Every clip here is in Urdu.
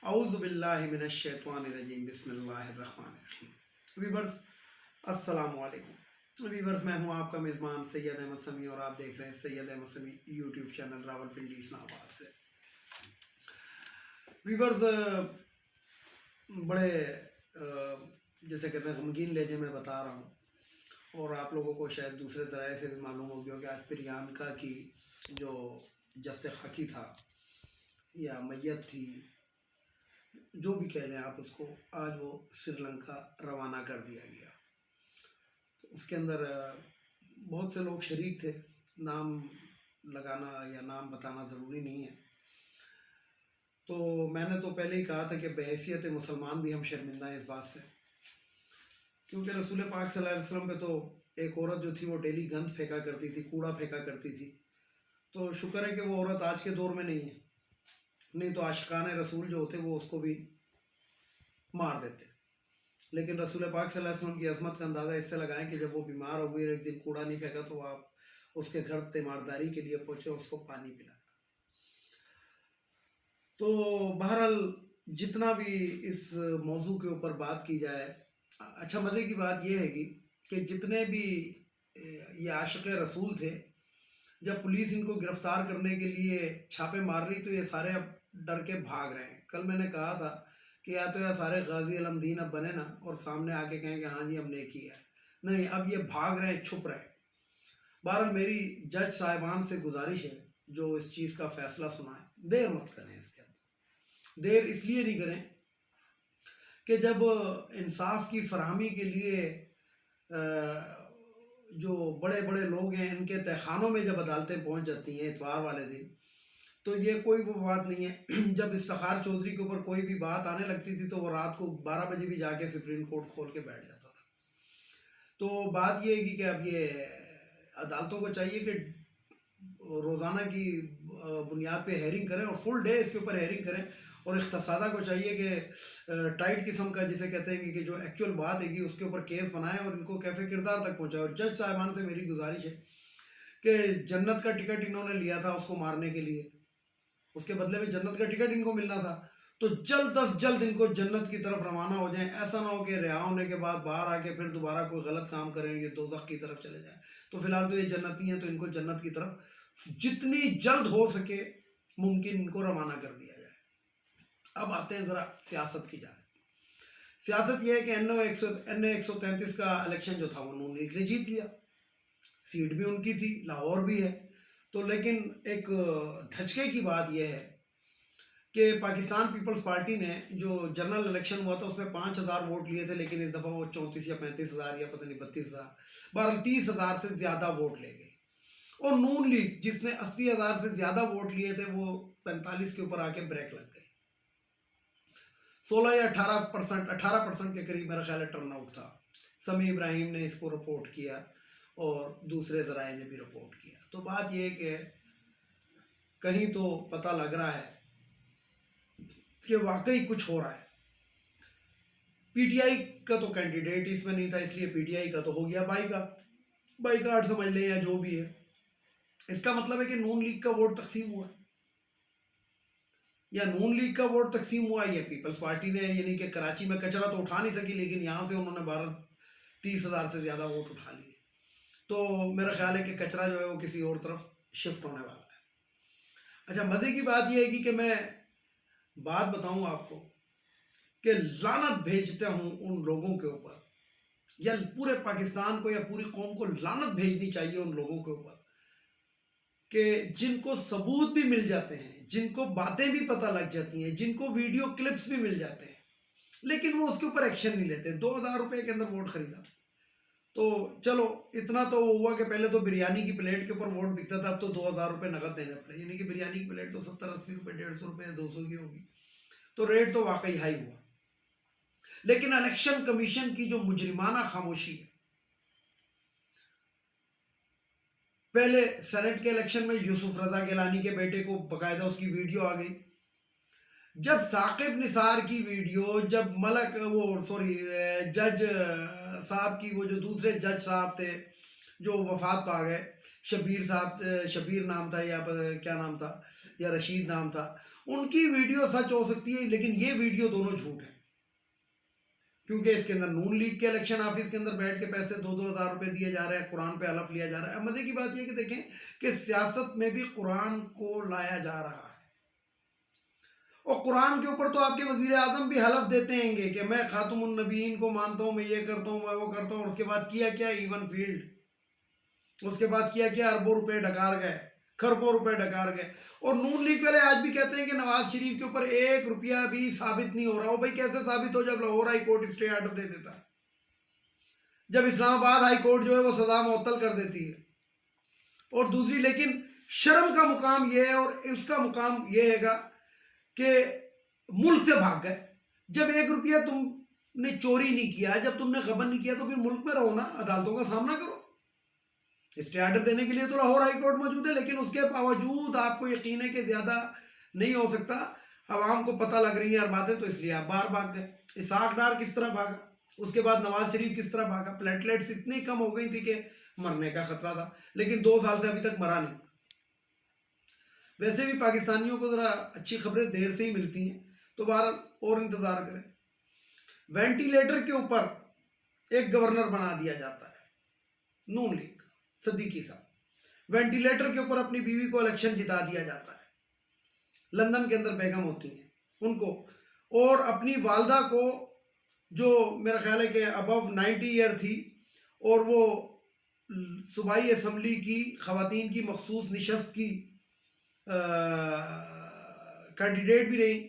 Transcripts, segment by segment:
اعوذ باللہ من الشیطان الرجیم بسم اللہ الرحمن الرحیم۔ ویورز السلام علیکم۔ ویورز میں ہوں آپ کا میزبان سید احمد سمیع اور آپ دیکھ رہے ہیں سید احمد سمیع یوٹیوب چینل راولپنڈی اسلام آباد سے۔ ویورز بڑے جیسے کہتے ہیں غمگین لہجے میں بتا رہا ہوں، اور آپ لوگوں کو شاید دوسرے ذرائع سے بھی معلوم ہو گیا کہ آج پریانکا کی جو جست خاکی تھا یا میت تھی، جو بھی کہہ لیں آپ اس کو، آج وہ سری لنکا روانہ کر دیا گیا۔ اس کے اندر بہت سے لوگ شریک تھے، نام لگانا یا نام بتانا ضروری نہیں ہے۔ تو میں نے تو پہلے ہی کہا تھا کہ بحیثیت مسلمان بھی ہم شرمندہ ہیں اس بات سے، کیونکہ رسول پاک صلی اللہ علیہ وسلم پہ تو ایک عورت جو تھی وہ ڈیلی گند پھینکا کرتی تھی، کوڑا پھینکا کرتی تھی۔ تو شکر ہے کہ وہ عورت آج کے دور میں نہیں ہے، نہیں تو عاشقان رسول جو ہوتے وہ اس کو بھی مار دیتے۔ لیکن رسول پاک صلی اللہ علیہ وسلم کی عظمت کا اندازہ اس سے لگائیں کہ جب وہ بیمار ہو گئی اور ایک دن کوڑا نہیں پھینکا تو آپ اس کے گھر تیمارداری کے لیے پہنچے اور اس کو پانی پلایا۔ تو بہرحال جتنا بھی اس موضوع کے اوپر بات کی جائے، اچھا مزے کی بات یہ ہے کہ جتنے بھی یہ عاشق رسول تھے، جب پولیس ان کو گرفتار کرنے کے لیے چھاپے مار رہی تو یہ سارے اب ڈر کے بھاگ رہے ہیں۔ کل میں نے کہا تھا کہ یا تو سارے غازی علم دین اب بنے نا اور سامنے آ کے کہیں کہ ہاں جی ہم نے کیا ہے، نہیں، اب یہ بھاگ رہے ہیں، چھپ رہے ہیں۔ بہرحال میری جج صاحبان سے گزارش ہے جو اس چیز کا فیصلہ سنائیں، دیر مت کریں اس کے اندر۔ دیر اس لیے نہیں کریں کہ جب انصاف کی فراہمی کے لیے جو بڑے بڑے لوگ ہیں ان کے تہخانوں میں جب عدالتیں پہنچ جاتی ہیں اتوار والے دن، تو یہ کوئی وہ بات نہیں ہے۔ جب افتخار چودھری کے اوپر کوئی بھی بات آنے لگتی تھی تو وہ رات کو 12 بجے بھی جا کے سپریم کورٹ کھول کے بیٹھ جاتا تھا۔ تو بات یہ ہے کہ اب یہ عدالتوں کو چاہیے کہ روزانہ کی بنیاد پہ ہیرنگ کریں اور فل ڈے اس کے اوپر ہیرنگ کریں، اور اقتصادہ کو چاہیے کہ ٹائٹ قسم کا جسے کہتے ہیں کہ جو ایکچوئل بات ہے اس کے اوپر کیس بنائیں اور ان کو کیفے کردار تک پہنچائیں۔ اور جج صاحبان سے میری گزارش ہے کہ جنت کا ٹکٹ انہوں نے لیا تھا اس کو مارنے کے لیے، اس کے بدلے میں جنت کا ٹکٹ ان کو ملنا تھا، تو جلد از جلد ان کو جنت کی طرف روانہ ہو جائیں۔ ایسا نہ ہو کہ رہا ہونے کے بعد باہر آ کے پھر دوبارہ کوئی غلط کام کریں، یہ دوزخ کی طرف چلے جائیں۔ تو فی الحال تو یہ جنتی ہیں، تو ان کو جنت کی طرف جتنی جلد ہو سکے ممکن ان کو روانہ کر دیا جائے۔ اب آتے ہیں ذرا سیاست کی جانب۔ سیاست یہ ہے کہ این اے 133 کا الیکشن جو تھا وہ نون لیگ نے جیت لیا، سیٹ بھی ان کی تھی، لاہور بھی ہے۔ تو لیکن ایک دھچکے کی بات یہ ہے کہ پاکستان پیپلز پارٹی نے جو جنرل الیکشن ہوا تھا اس میں 5,000 ووٹ لیے تھے، لیکن اس دفعہ وہ 34 یا 35,000 یا پتہ نہیں 32,000، بہرحال 30,000 سے زیادہ ووٹ لے گئے۔ اور نون لیگ جس نے 80,000 سے زیادہ ووٹ لیے تھے وہ 45 کے اوپر آ کے بریک لگ گئی۔ 16 یا 18% کے قریب میرا خیال ہے ٹرن آؤٹ تھا۔ سمیع ابراہیم نے اس کو رپورٹ کیا اور دوسرے ذرائع نے بھی رپورٹ کیا۔ تو بات یہ ہے کہ کہیں تو پتہ لگ رہا ہے کہ واقعی کچھ ہو رہا ہے۔ پی ٹی آئی کا تو کینڈیڈیٹ اس میں نہیں تھا، اس لیے پی ٹی آئی کا تو ہو گیا بائی کارڈ سمجھ لیں یا جو بھی ہے۔ اس کا مطلب ہے کہ نون لیگ کا ووٹ تقسیم ہوا، یا نون لیگ کا ووٹ تقسیم ہوا یا پیپلز پارٹی نے، یعنی کہ کراچی میں کچرا تو اٹھا نہیں سکی لیکن یہاں سے انہوں نے 30,000 سے زیادہ ووٹ اٹھا لیے۔ تو میرا خیال ہے کہ کچرا جو ہے وہ کسی اور طرف شفٹ ہونے والا ہے۔ اچھا مزے کی بات یہ ہے کہ میں بات بتاؤں آپ کو کہ لعنت بھیجتا ہوں ان لوگوں کے اوپر، یا پورے پاکستان کو یا پوری قوم کو لعنت بھیجنی چاہیے ان لوگوں کے اوپر کہ جن کو ثبوت بھی مل جاتے ہیں، جن کو باتیں بھی پتہ لگ جاتی ہیں، جن کو ویڈیو کلپس بھی مل جاتے ہیں، لیکن وہ اس کے اوپر ایکشن نہیں لیتے۔ 2,000 روپے کے اندر ووٹ خریدا، تو چلو اتنا تو ہوا کہ پہلے تو بریانی کی پلیٹ کے اوپر ووٹ بکتا تھا، اب تو 2,000 روپے نقد دینے پڑے، یعنی کہ بریانی کی پلیٹ تو 70-80 روپے، 150 روپے، 200 کی ہوگی، تو ریٹ تو واقعی ہائی ہوا۔ لیکن الیکشن کمیشن کی جو مجرمانہ خاموشی ہے، پہلے سینٹ کے الیکشن میں یوسف رضا گیلانی کے بیٹے کو باقاعدہ اس کی ویڈیو آ گئی، جب ثاقب نثار کی ویڈیو، جب جج صاحب کی، وہ جو دوسرے جج صاحب تھے جو وفات پا گئے، شبیر صاحب، شبیر نام تھا یا کیا نام تھا، یا رشید نام تھا، ان کی ویڈیو سچ ہو سکتی ہے لیکن یہ ویڈیو دونوں جھوٹ ہیں، کیونکہ اس کے اندر نون لیگ کے الیکشن آفس کے اندر بیٹھ کے پیسے 2,000 روپے دیے جا رہے ہیں، قرآن پہ حلف لیا جا رہا ہے۔ اب مزے کی بات یہ کہ دیکھیں کہ سیاست میں بھی قرآن کو لایا جا رہا ہے، اور قرآن کے اوپر تو آپ کے وزیر اعظم بھی حلف دیتے ہیں گے کہ میں خاتم النبیین کو مانتا ہوں، میں یہ کرتا ہوں، میں وہ کرتا ہوں، اور اس کے بعد کیا کیا ایون فیلڈ، اس کے بعد کیا کیا اربوں روپے ڈکار گئے، کھربوں روپے ڈکار گئے۔ اور نون لیگ والے آج بھی کہتے ہیں کہ نواز شریف کے اوپر 1 روپیہ بھی ثابت نہیں ہو رہا۔ وہ بھائی کیسے ثابت ہو جب Lahore high court stay order دے دیتا ہے، جب اسلام آباد ہائی کورٹ جو ہے وہ سزا معطل کر دیتی ہے۔ اور دوسری لیکن شرم کا مقام یہ ہے، اور اس کا مقام یہ ہے گا کہ ملک سے بھاگ گئے۔ جب 1 روپیہ تم نے چوری نہیں کیا، جب تم نے غبن نہیں کیا، تو پھر ملک میں رہو نا، عدالتوں کا سامنا کرو۔ اسٹے آرڈر دینے کے لیے تو لاہور ہائی کورٹ موجود ہے، لیکن اس کے باوجود آپ کو یقین ہے کہ زیادہ نہیں ہو سکتا، عوام کو پتہ لگ رہی ہیں ہر باتیں، تو اس لیے آپ باہر بھاگ گئے۔ اسحاق ڈار کس طرح بھاگا، اس کے بعد نواز شریف کس طرح بھاگا، پلیٹلیٹس اتنی کم ہو گئی تھی کہ مرنے کا خطرہ تھا، لیکن 2 سال سے ابھی تک مرا نہیں۔ ویسے بھی پاکستانیوں کو ذرا اچھی خبریں دیر سے ہی ملتی ہیں، تو بہرحال اور انتظار کریں۔ وینٹیلیٹر کے اوپر ایک گورنر بنا دیا جاتا ہے، نون لیگ صدیقی صاحب، وینٹیلیٹر کے اوپر اپنی بیوی کو الیکشن جتا دیا جاتا ہے۔ لندن کے اندر بیگم ہوتی ہیں ان کو، اور اپنی والدہ کو جو میرا خیال ہے کہ ابو 90 ایئر تھی، اور وہ صوبائی اسمبلی کی خواتین کی مخصوص نشست کی کینڈیڈیٹ بھی رہی،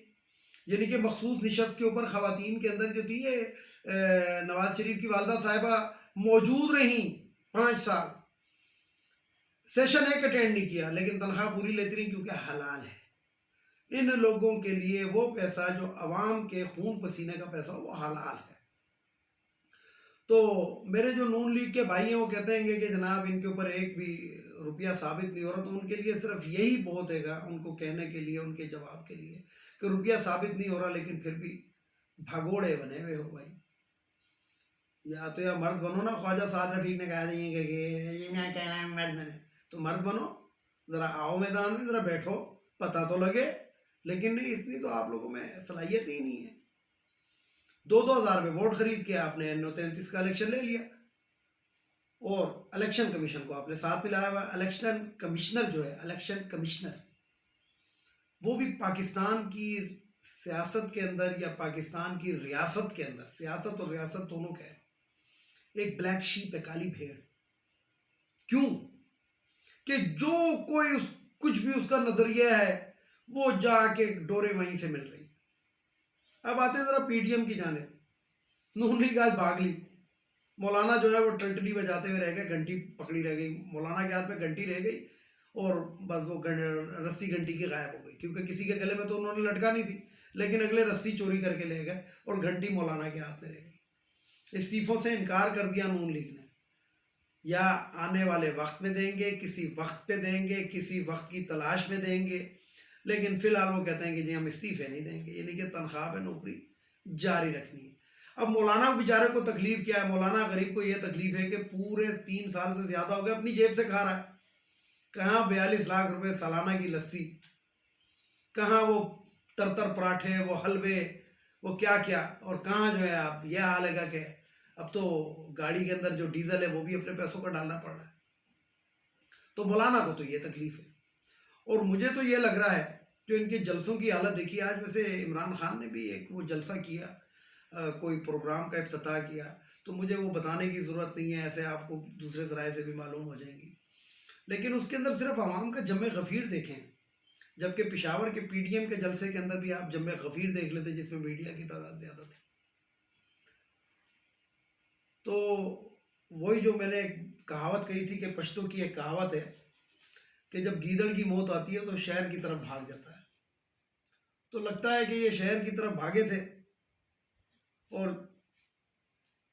یعنی کہ مخصوص نشست کے اوپر خواتین کے اندر جو تھی یہ نواز شریف کی والدہ صاحبہ موجود رہیں 5 سال، سیشن ایک اٹینڈ نہیں کیا، لیکن تنخواہ پوری لیتی رہی، کیونکہ حلال ہے۔ ان لوگوں کے لیے وہ پیسہ جو عوام کے خون پسینے کا پیسہ وہ حلال ہے۔ تو میرے جو نون لیگ کے بھائی ہیں وہ کہتے ہیں کہ جناب ان کے اوپر 1 بھی روپیہ ثابت نہیں ہو رہا، تو ان کے لیے صرف یہی بہت ہے گا ان کو کہنے کے لیے، ان کے جواب کے لیے، کہ روپیہ ثابت نہیں ہو رہا لیکن پھر بھی بھگوڑے بنے ہوئے ہو بھائی، یا تو یا مرد بنو نا، خواجہ سعد رفیق نے کہا دیے کہ میں کہہ رہا ہوں مرد بنے، تو مرد بنو، ذرا آؤ میدان میں، ذرا بیٹھو، پتہ تو لگے۔ لیکن نہیں، اتنی تو آپ لوگوں میں صلاحیت ہی نہیں ہے۔ 2,000 میں ووٹ خرید کے آپ نے NO-33 کا الیکشن لے لیا، اور الیکشن کمیشن کو آپ نے ساتھ ملایا ہوا۔ الیکشن کمشنر جو ہے، الیکشن کمشنر، وہ بھی پاکستان کی سیاست کے اندر یا پاکستان کی ریاست کے اندر، سیاست اور ریاست دونوں کا ہے، ایک بلیک شیپ ہے، کالی بھیڑ۔ کیوں کہ جو کوئی کچھ بھی اس کا نظریہ ہے وہ جا کے ڈورے وہیں سے مل رہی۔ اب آتے ہیں ذرا پی ٹی ایم کی جانب، نون لیگ آج بھاگ لی، مولانا جو ہے وہ ٹلٹلی بجاتے ہوئے رہ گئے، گھنٹی پکڑی رہ گئی، مولانا کے ہاتھ میں گھنٹی رہ گئی، اور بس وہ رسی گھنٹی کی غائب ہو گئی، کیونکہ کسی کے گلے میں تو انہوں نے لٹکانی تھی، لیکن اگلے رسی چوری کر کے لے گئے اور گھنٹی مولانا کے ہاتھ میں رہ گئی۔ استعفوں سے انکار کر دیا نون لیگ نے، یا آنے والے وقت میں دیں گے، کسی وقت پہ دیں گے، کسی وقت کی تلاش میں دیں گے، لیکن فی الحال وہ کہتے ہیں کہ جی ہم استعفے نہیں دیں گے، یعنی کہ تنخواہ پہ نوکری جاری رکھنی ہے۔ اب مولانا بیچارے کو تکلیف کیا ہے؟ مولانا غریب کو یہ تکلیف ہے کہ پورے 3 سال سے زیادہ ہو گئے اپنی جیب سے کھا رہا ہے، کہاں 42 لاکھ روپے سالانہ کی لسی، کہاں وہ تر پراٹھے، وہ حلوے، وہ کیا کیا، اور کہاں جو ہے آپ یہ حال ہے گا کہ اب تو گاڑی کے اندر جو ڈیزل ہے وہ بھی اپنے پیسوں کا ڈالنا پڑ رہا ہے۔ تو مولانا کو تو یہ تکلیف ہے، اور مجھے تو یہ لگ رہا ہے جو ان کے جلسوں کی حالت دیکھی، آج ویسے عمران خان نے بھی ایک وہ جلسہ کیا، کوئی پروگرام کا افتتاح کیا، تو مجھے وہ بتانے کی ضرورت نہیں ہے، ایسے آپ کو دوسرے ذرائع سے بھی معلوم ہو جائیں گی، لیکن اس کے اندر صرف عوام کا جمع غفیر دیکھیں، جبکہ پشاور کے پی ڈی ایم کے جلسے کے اندر بھی آپ جمع غفیر دیکھ لیتے جس میں میڈیا کی تعداد زیادہ تھی۔ تو وہی جو میں نے کہاوت کہی تھی کہ پشتو کی ایک کہاوت ہے کہ جب گیدڑ کی موت آتی ہے تو شہر کی طرف بھاگ جاتا ہے، تو لگتا ہے کہ یہ شہر کی طرف بھاگے تھے اور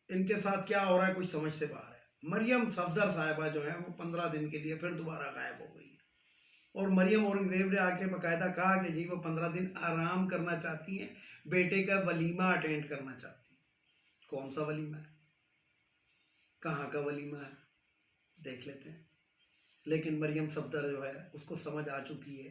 ان کے ساتھ کیا ہو رہا ہے کچھ سمجھ سے باہر ہے۔ مریم صفدر صاحبہ جو ہیں وہ 15 دن کے لیے پھر دوبارہ غائب ہو گئی، اور مریم اورنگزیب نے آ کے باقاعدہ کہا کہ جی وہ 15 دن آرام کرنا چاہتی ہیں، بیٹے کا ولیمہ اٹینڈ کرنا چاہتی ہیں۔ کون سا ولیمہ ہے، کہاں کا ولیمہ ہے، دیکھ لیتے ہیں۔ لیکن مریم صفدر جو ہے اس کو سمجھ آ چکی ہے